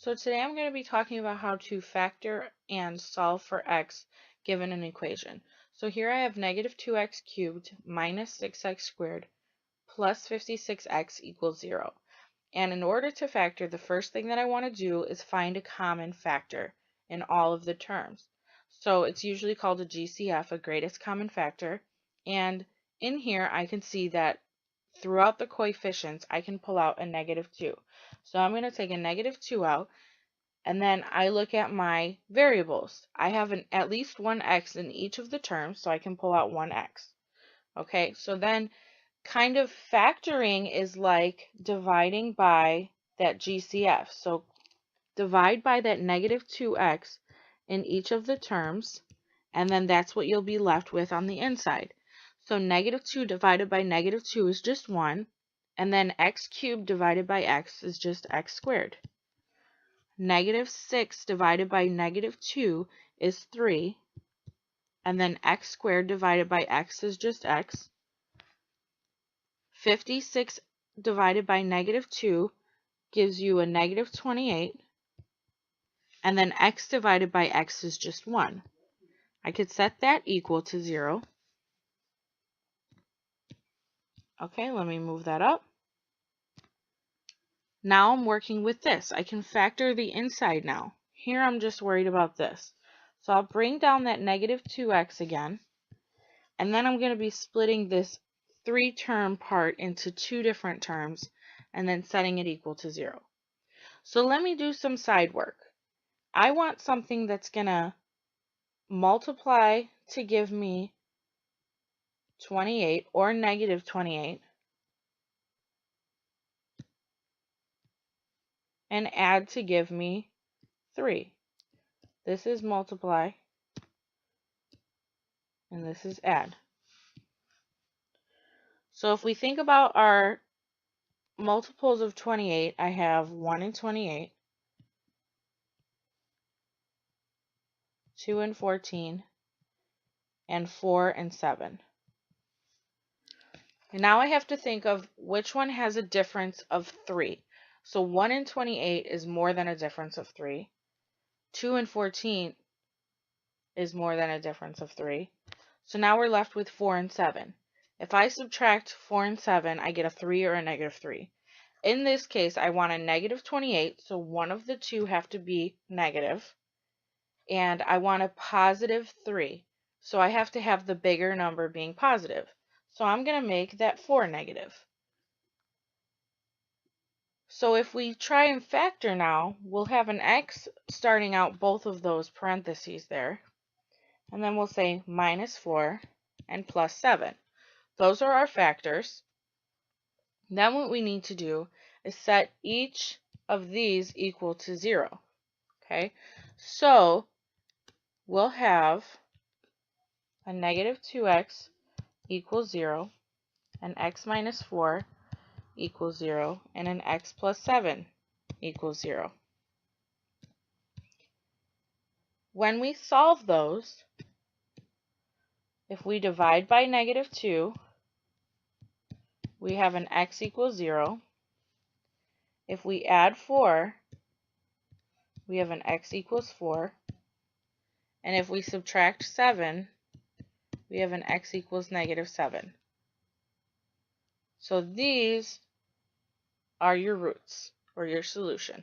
So today I'm going to be talking about how to factor and solve for x given an equation. So here I have negative 2x cubed minus 6x squared plus 56x equals 0. And in order to factor, the first thing that I want to do is find a common factor in all of the terms. So it's usually called a GCF, a greatest common factor. And in here I can see that throughout the coefficients I can pull out a negative 2. So I'm going to take a negative 2 out, and then I look at my variables. I have at least one x in each of the terms, so I can pull out one x. Okay, so then kind of factoring is like dividing by that GCF. So divide by that negative 2x in each of the terms, and then that's what you'll be left with on the inside. So negative 2 divided by negative 2 is just 1, and then x cubed divided by x is just x squared. Negative 6 divided by negative 2 is 3, and then x squared divided by x is just x. 56 divided by negative 2 gives you a negative 28, and then x divided by x is just 1. I could set that equal to 0. Okay, let me move that up. Now I'm working with this. I can factor the inside now. Here I'm just worried about this. So I'll bring down that negative 2x again, and then I'm going to be splitting this 3-term part into 2 different terms and then setting it equal to 0. So let me do some side work. I want something that's going to multiply to give me 28 or negative 28 and add to give me 3. This is multiply and this is add. So if we think about our multiples of 28, I have 1 and 28, 2 and 14, and 4 and 7. And now I have to think of which one has a difference of 3. So 1 and 28 is more than a difference of 3. 2 and 14 is more than a difference of 3. So now we're left with 4 and 7. If I subtract 4 and 7, I get a 3 or a negative 3. In this case, I want a negative 28, so one of the two have to be negative. And I want a positive 3, so I have to have the bigger number being positive. So I'm going to make that 4 negative. So if we try and factor now, we'll have an x starting out both of those parentheses there. And then we'll say minus 4 and plus 7. Those are our factors. Then what we need to do is set each of these equal to 0. Okay, so we'll have a negative 2x equals 0, an x minus 4 equals 0, and an x plus 7 equals 0. When we solve those, if we divide by negative 2, we have an x equals 0. If we add 4, we have an x equals 4. And if we subtract 7, we have an x equals negative 7. So these are your roots, or your solution.